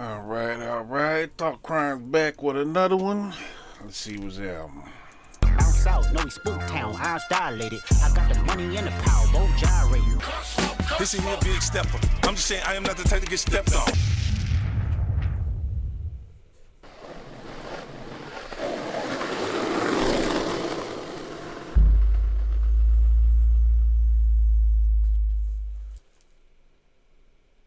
All right. Thought Crime's back with another one. Let's see what's album. Down south, no, we spook town, eyes dilated. I got the money and the power, both gyrating. This ain't a big stepper. I'm just saying I am not the type to get stepped on.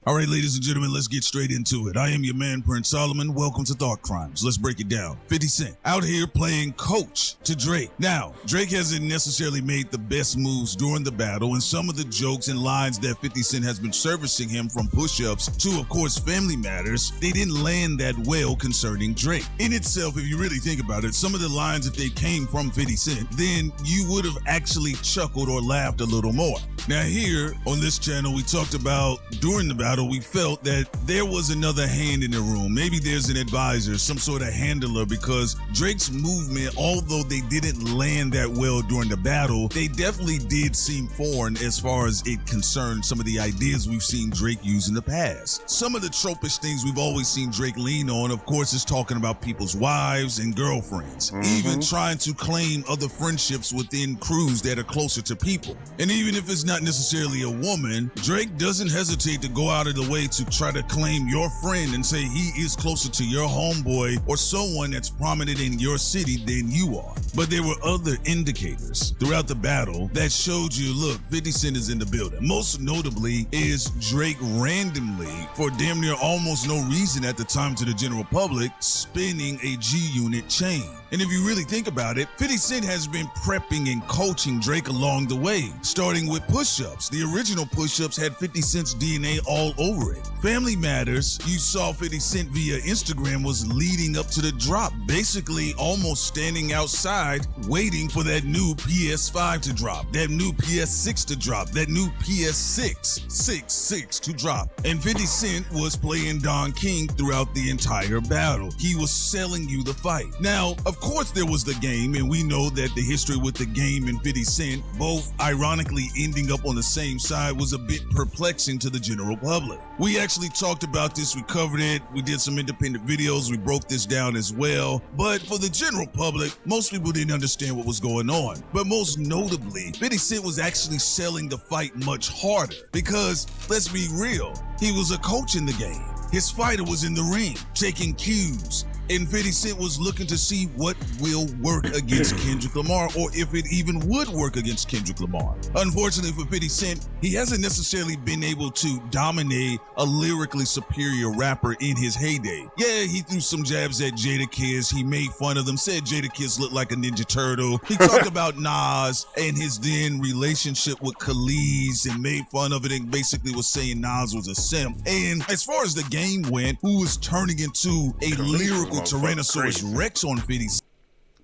All right, ladies and gentlemen, let's get straight into it. I am your man, Prince Solomon. Welcome to Thought Crimes. Let's break it down. 50 Cent out here playing coach to Drake. Now, Drake hasn't necessarily made the best moves during the battle, and some of the jokes and lines that 50 Cent has been servicing him, from push-ups to, of course, Family Matters, they didn't land that well concerning Drake. In itself, if you really think about it, some of the lines, if they came from 50 Cent, then you would have actually chuckled or laughed a little more. Now here on this channel, we talked about during the battle, we felt that there was another hand in the room. Maybe there's an advisor, some sort of handler, because Drake's movement, although they didn't land that well during the battle, they definitely did seem foreign as far as it concerned some of the ideas we've seen Drake use in the past. Some of the tropish things we've always seen Drake lean on, of course, is talking about people's wives and girlfriends, even trying to claim other friendships within crews that are closer to people. And even if it's not necessarily a woman, Drake doesn't hesitate to go out of the way to try to claim your friend and say he is closer to your homeboy or someone that's prominent in your city than you are. But there were other indicators throughout the battle that showed you, look, 50 Cent is in the building. Most notably is Drake randomly, for damn near almost no reason at the time to the general public, spinning a G-Unit chain. And if you really think about it, 50 Cent has been prepping and coaching Drake along the way, starting with push-ups. The original push-ups had 50 Cent's DNA all over it. Family Matters, you saw 50 Cent via Instagram, was leading up to the drop, basically almost standing outside waiting for that new PS5 to drop, that new PS6 to drop, that new PS6 to drop. And 50 Cent was playing Don King throughout the entire battle. He was selling you the fight. Now, of course there was the game, and we know that the history with the game and 50 Cent, both ironically ending up on the same side, was a bit perplexing to the general public. We actually talked about this, we covered it, we did some independent videos, we broke this down as well. But for the general public, most people didn't understand what was going on. But most notably, 50 Cent was actually selling the fight much harder because, let's be real, he was a coach in the game. His fighter was in the ring, taking cues. And 50 Cent was looking to see what will work against Kendrick Lamar, or if it even would work against Kendrick Lamar. Unfortunately for 50 Cent, he hasn't necessarily been able to dominate a lyrically superior rapper in his heyday. Yeah, he threw some jabs at Jadakiss. He made fun of them, said Jadakiss looked like a Ninja Turtle. He talked about Nas and his then relationship with Khalees and made fun of it and basically was saying Nas was a simp. And as far as the game went, who was turning into a lyrical Tyrannosaurus Rex on 50 Cent.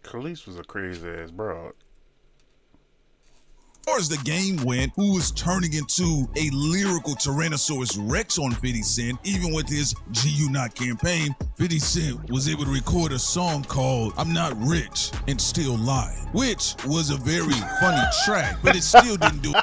Khalees was a crazy ass broad. As far as the game went, who was turning into a lyrical Tyrannosaurus Rex on 50 Cent, even with his G-Unit campaign, 50 Cent was able to record a song called I'm Not Rich and Still Lying, which was a very funny track, but it still didn't do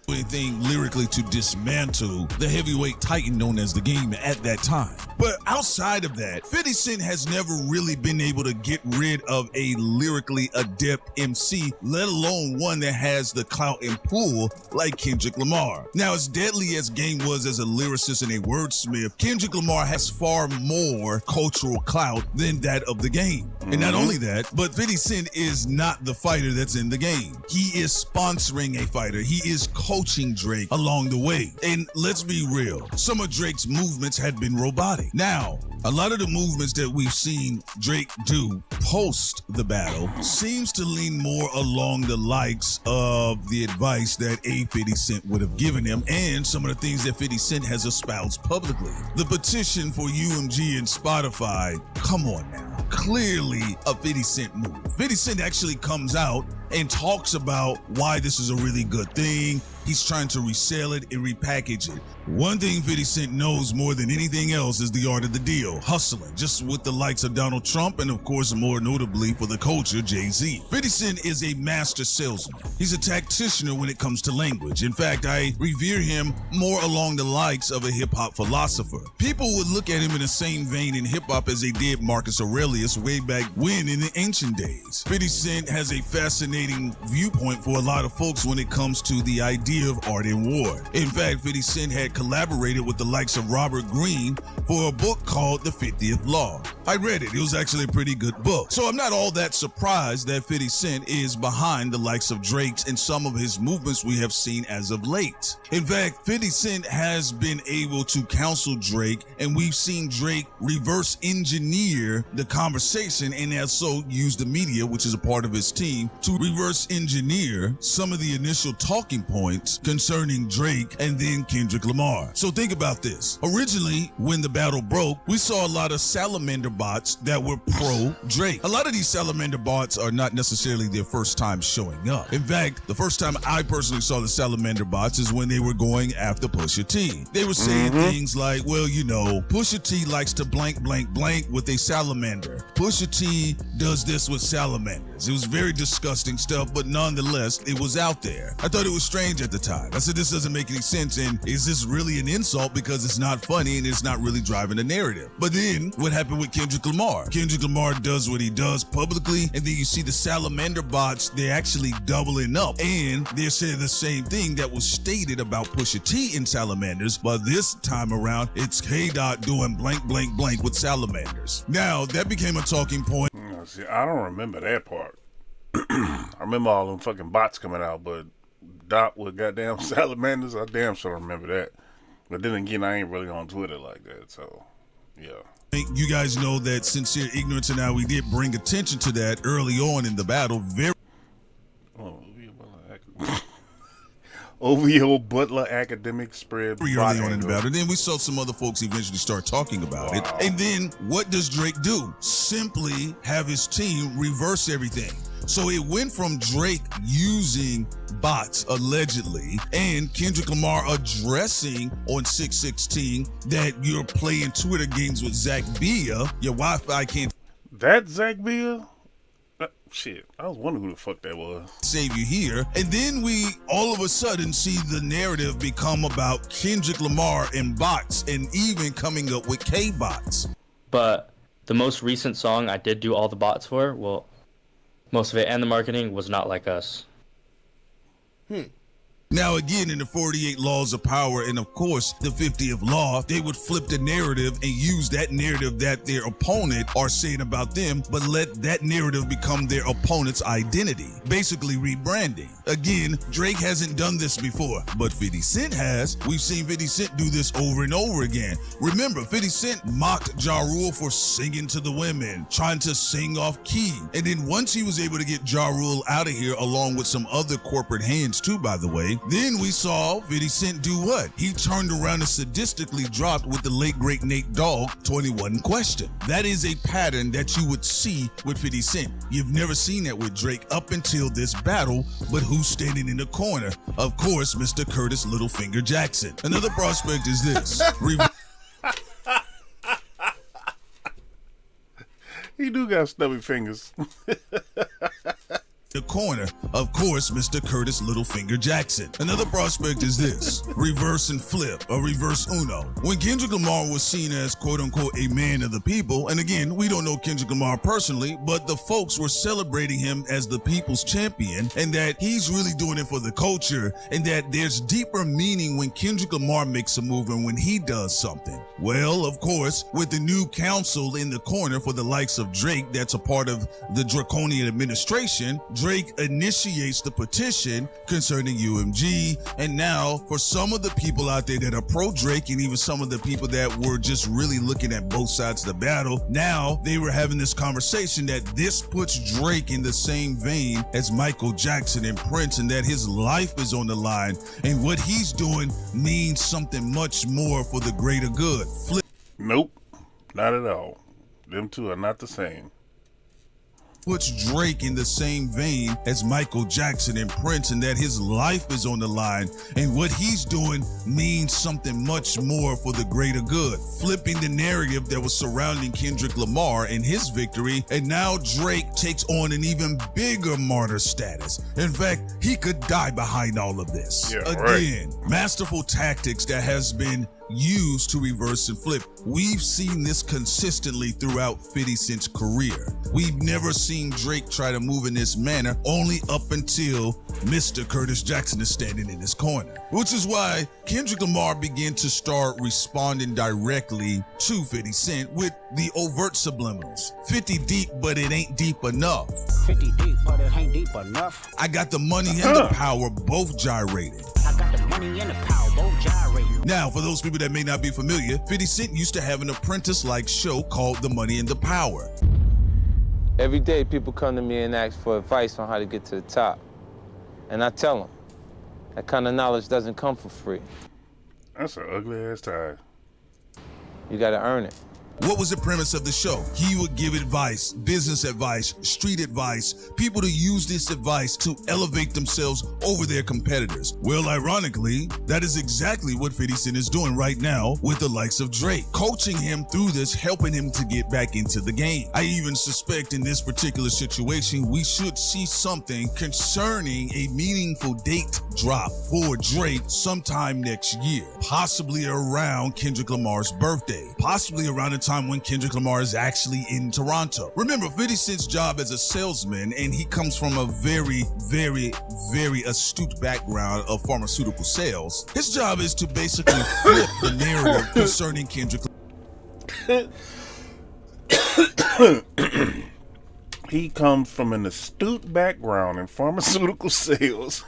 anything lyrically to dismantle the heavyweight titan known as the game at that time. But outside of that, 50 Cent has never really been able to get rid of a lyrically adept MC, let alone one that has the clout and pull like Kendrick Lamar. Now, as deadly as Game was as a lyricist and a wordsmith, Kendrick Lamar has far more cultural clout than that of the Game. And not only that, but 50 Cent is not the fighter that's in the Game. He is sponsoring a fighter. He is coaching Drake along the way. And let's be real, some of Drake's movements had been robotic. Now, a lot of the movements that we've seen Drake do post the battle seems to lean more along the likes of the advice that 50 Cent would have given him and some of the things that 50 Cent has espoused publicly. The petition for UMG and Spotify, come on now. Clearly a 50 Cent move. 50 Cent actually comes out and talks about why this is a really good thing. He's trying to resell it and repackage it. One thing 50 Cent knows more than anything else is the art of the deal. deal, hustling, just with the likes of Donald Trump and, of course, more notably for the culture, Jay-Z. 50 Cent is a master salesman. He's a tactician when it comes to language. In fact, I revere him more along the likes of a hip-hop philosopher. People would look at him in the same vein in hip-hop as they did Marcus Aurelius way back when in the ancient days. 50 Cent has a fascinating viewpoint for a lot of folks when it comes to the idea of art and war. In fact, 50 Cent had collaborated with the likes of Robert Greene for a book called The 50th Law. I read it. It was actually a pretty good book. So I'm not all that surprised that 50 Cent is behind the likes of Drake's and some of his movements we have seen as of late. In fact, 50 Cent has been able to counsel Drake, and we've seen Drake reverse engineer the conversation and also use the media, which is a part of his team, to reverse engineer some of the initial talking points concerning Drake and then Kendrick Lamar. So think about this. Originally, when the battle broke, we saw a lot of salamander bots that were pro-Drake. A lot of these salamander bots are not necessarily their first time showing up. In fact, the first time I personally saw the salamander bots is when they were going after Pusha T. They were saying things like, well, you know, Pusha T likes to blank, blank, blank with a salamander. Pusha T does this with salamanders. It was very disgusting stuff, but nonetheless, it was out there. I thought it was strange at the time. I said, this doesn't make any sense, and is this really an insult because it's not funny and it's not really driving the narrative? But then, what happened with Kendrick Lamar? Kendrick Lamar does what he does publicly, and then you see the salamander bots, they're actually doubling up, and they're saying the same thing that was stated about Pusha T in salamanders, but this time around, it's K-Dot doing blank, blank, blank with salamanders. Now, that became a talking point. See, I don't remember that part. I remember all them fucking bots coming out, but Dot with goddamn salamanders, I damn sure remember that. But then again, I ain't really on Twitter like that, so yeah. You guys know that Sincere Ignorance and I, we did bring attention to that early on in the battle. OVO Butler academic spread Very early on in the battle. Then we saw some other folks eventually start talking about it. And then what does Drake do? Simply have his team reverse everything. So it went from Drake using bots, allegedly, and Kendrick Lamar addressing on 616 that you're playing Twitter games with Zach Bia. Your Wi-Fi can't... That Zach Bia? Shit, I was wondering who the fuck that was. Save you here. And then we all of a sudden see the narrative become about Kendrick Lamar and bots, and even coming up with K-bots. But the most recent song I did do all the bots for, well, most of it and the marketing was not like us. Now, again, in the 48 Laws of Power and, of course, the 50th Law, they would flip the narrative and use that narrative that their opponent are saying about them, but let that narrative become their opponent's identity, basically rebranding. Again, Drake hasn't done this before, but 50 Cent has. We've seen 50 Cent do this over and over again. Remember, 50 Cent mocked Ja Rule for singing to the women, trying to sing off key. And then once he was able to get Ja Rule out of here, along with some other corporate hands too, by the way, then we saw 50 Cent do what? He turned around and sadistically dropped with the late great Nate Dogg 21 Question. That is a pattern that you would see with 50 Cent. You've never seen that with Drake up until this battle, but who's standing in the corner? Of course, Mr. Curtis Littlefinger Jackson. Another prospect is this. He do got stubby fingers. The corner, of course, Mr. Curtis Littlefinger Jackson. Another prospect is this, reverse and flip, or reverse uno. When Kendrick Lamar was seen as quote-unquote a man of the people, and again, we don't know Kendrick Lamar personally, but the folks were celebrating him as the people's champion, and that he's really doing it for the culture, and that there's deeper meaning when Kendrick Lamar makes a move and when he does something. Well, of course, with the new council in the corner for the likes of Drake, that's a part of the draconian administration, Drake initiates the petition concerning UMG, and now for some of the people out there that are pro-Drake and even some of the people that were just really looking at both sides of the battle, now they were having this conversation that this puts Drake in the same vein as Michael Jackson and Prince, and that his life is on the line, and what he's doing means something much more for the greater good. Nope, not at all. Them two are not the same. puts Drake in the same vein as Michael Jackson and Prince, and that his life is on the line, and what he's doing means something much more for the greater good, flipping the narrative that was surrounding Kendrick Lamar and his victory, and now Drake takes on an even bigger martyr status. In fact, he could die behind all of this. Yeah, again, masterful tactics that has been used to reverse and flip. We've seen this consistently throughout 50 Cent's career. We've never seen Drake try to move in this manner, only up until Mr. Curtis Jackson is standing in his corner. Which is why Kendrick Lamar began to start responding directly to 50 Cent with the overt subliminals. 50 deep, but it ain't deep enough. 50 deep, but it ain't deep enough. I got the money and the power both gyrating. I got the money and the power, both gyrating. Now, for those people that may not be familiar, 50 Cent used to have an apprentice-like show called The Money and the Power. Every day, people come to me and ask for advice on how to get to the top. And I tell them, that kind of knowledge doesn't come for free. That's an ugly-ass tie. You gotta earn it. What was the premise of the show? He would give advice, business advice, street advice, people to use this advice to elevate themselves over their competitors. Well, ironically, that is exactly what 50 Cent is doing right now with the likes of Drake, coaching him through this, helping him to get back into the game. I even suspect in this particular situation, we should see something concerning a meaningful date drop for Drake sometime next year, possibly around Kendrick Lamar's birthday, possibly around the time when Kendrick Lamar is actually in Toronto. Remember, 50 Cent's job as a salesman, and he comes from a very, very, very astute background of pharmaceutical sales. His job is to basically flip the narrative concerning Kendrick. He comes from an astute background in pharmaceutical sales.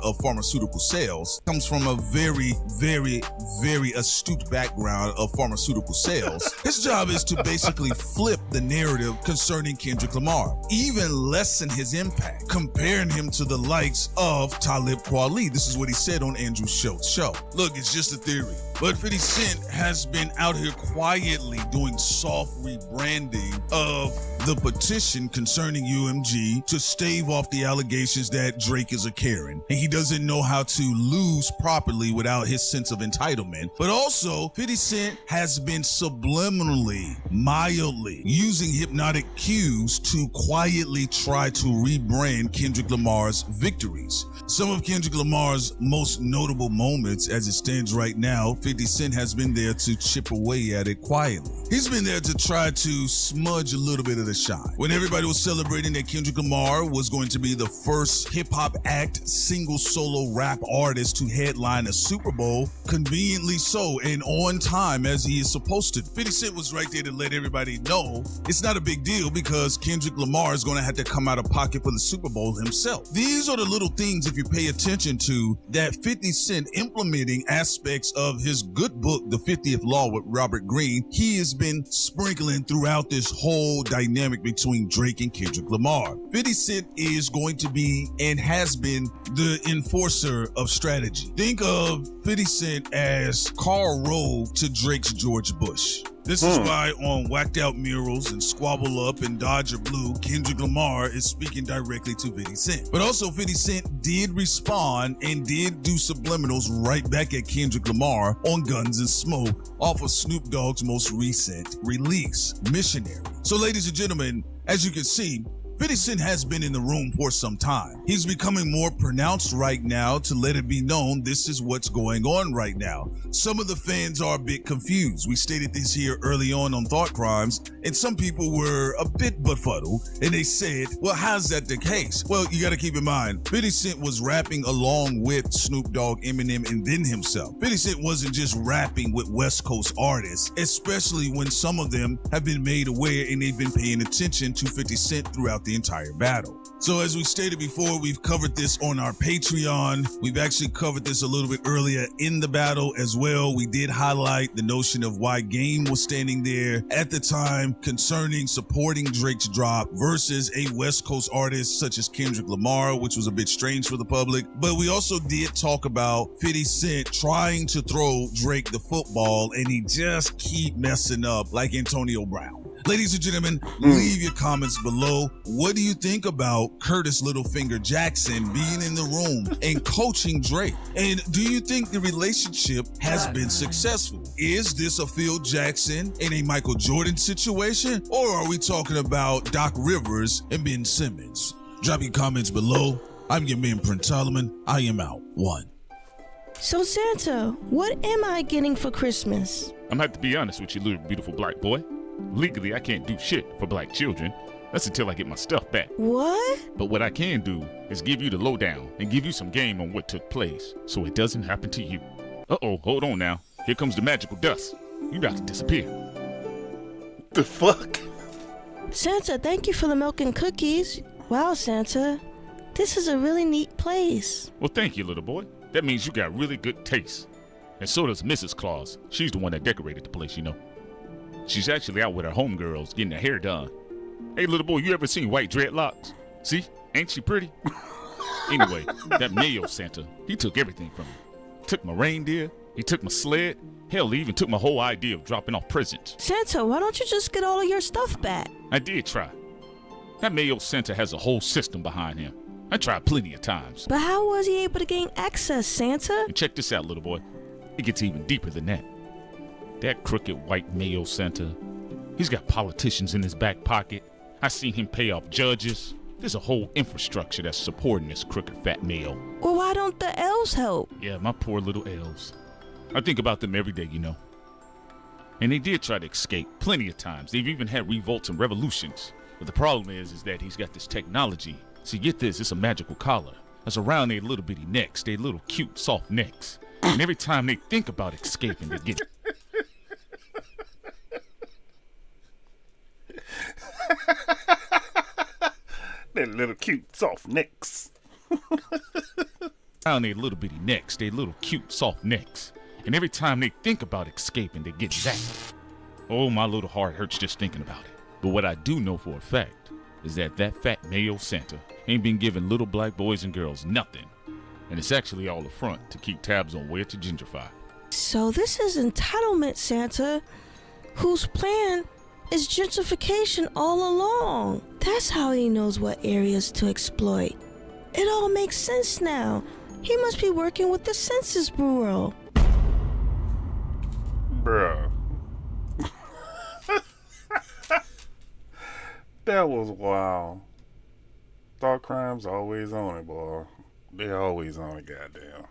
Of pharmaceutical sales, comes from a very, very, very astute background of pharmaceutical sales. His job is to basically flip the narrative concerning Kendrick Lamar, even lessen his impact, comparing him to the likes of Talib Kweli. This is what he said on Andrew Schultz's show. Look, it's just a theory, but 50 Cent has been out here quietly doing soft rebranding of the petition concerning UMG to stave off the allegations that Drake is a Karen, and he doesn't know how to lose properly without his sense of entitlement. But also, 50 Cent has been subliminally, mildly using hypnotic cues to quietly try to rebrand Kendrick Lamar's victories. Some of Kendrick Lamar's most notable moments as it stands right now, 50 Cent has been there to chip away at it quietly. He's been there to try to smudge a little bit of the shine. When everybody was celebrating that Kendrick Lamar was going to be the first hip-hop act, single solo rap artist to headline a Super Bowl, conveniently so and on time as he is supposed to, 50 Cent was right there to let everybody know it's not a big deal because Kendrick Lamar is going to have to come out of pocket for the Super Bowl himself. These are the little things, if you pay attention to, that 50 Cent implementing aspects of his good book, The 50th Law with Robert Greene, he has been sprinkling throughout this whole dynamic between Drake and Kendrick Lamar. 50 Cent is going to be and has been the enforcer of strategy. Think of 50 Cent as Karl Rove to Drake's George Bush. This is why on Whacked Out Murals and Squabble Up and Dodger Blue, Kendrick Lamar is speaking directly to 50 Cent. But also 50 Cent did respond and did do subliminals right back at Kendrick Lamar on Guns and Smoke off of Snoop Dogg's most recent release, Missionary. So ladies and gentlemen, as you can see, 50 Cent has been in the room for some time. He's becoming more pronounced right now to let it be known this is what's going on right now. Some of the fans are a bit confused. We stated this here early on Thought Crimes, and some people were a bit befuddled, and they said, well, how's that the case? Well, you gotta keep in mind, 50 Cent was rapping along with Snoop Dogg, Eminem, and then himself. 50 Cent wasn't just rapping with West Coast artists, especially when some of them have been made aware and they've been paying attention to 50 Cent throughout the entire battle. So as we stated before, we've covered this on our Patreon. We've actually covered this a little bit earlier in the battle as well. We did highlight the notion of why Game was standing there at the time concerning supporting Drake's drop versus a West Coast artist such as Kendrick Lamar, which was a bit strange for the public. But we also did talk about 50 Cent trying to throw Drake the football and he just keep messing up like Antonio Brown. Ladies and gentlemen, leave your comments below. What do you think about Curtis Littlefinger Jackson being in the room and coaching Drake? And do you think the relationship has been successful? Is this a Phil Jackson and a Michael Jordan situation? Or are we talking about Doc Rivers and Ben Simmons? Drop your comments below. I'm your man, Prince Solomon. I am out. 1. So Santa, what am I getting for Christmas? I'm gonna have to be honest with you, little beautiful black boy. Legally, I can't do shit for black children. That's until I get my stuff back. What? But what I can do is give you the lowdown and give you some game on what took place so it doesn't happen to you. Uh-oh, hold on now. Here comes the magical dust. You about to disappear. The fuck? Santa, thank you for the milk and cookies. Wow, Santa, this is a really neat place. Well, thank you, little boy. That means you got really good taste. And so does Mrs. Claus. She's the one that decorated the place, you know. She's actually out with her homegirls getting her hair done. Hey, little boy, you ever seen white dreadlocks? See? Ain't she pretty? Anyway, that Mayo Santa, he took everything from me. Took my reindeer, he took my sled, hell, he even took my whole idea of dropping off presents. Santa, why don't you just get all of your stuff back? I did try. That Mayo Santa has a whole system behind him. I tried plenty of times. But how was he able to gain access, Santa? And check this out, little boy. It gets even deeper than that. That crooked white Mayo Santa, he's got politicians in his back pocket. I seen him pay off judges. There's a whole infrastructure that's supporting this crooked fat Mayo. Well, why don't the elves help? Yeah, my poor little elves. I think about them every day, you know. And they did try to escape plenty of times. They've even had revolts and revolutions. But the problem is that he's got this technology. See, get this, it's a magical collar that's around their little bitty necks, their little cute, soft necks. And every time they think about escaping, they get That little cute soft necks. around their little bitty necks, their little cute, soft necks. And every time they think about escaping, they get zapped. Oh, my little heart hurts just thinking about it. But what I do know for a fact is that fat Mayo Santa ain't been giving little black boys and girls nothing. And it's actually all a front to keep tabs on where to gentrify. So this is entitlement Santa, whose plan is gentrification all along. That's how he knows what areas to exploit. It all makes sense now. He must be working with the Census Bureau. Bruh. That was wild. Thought crimes always on it, boy. They always on it, goddamn.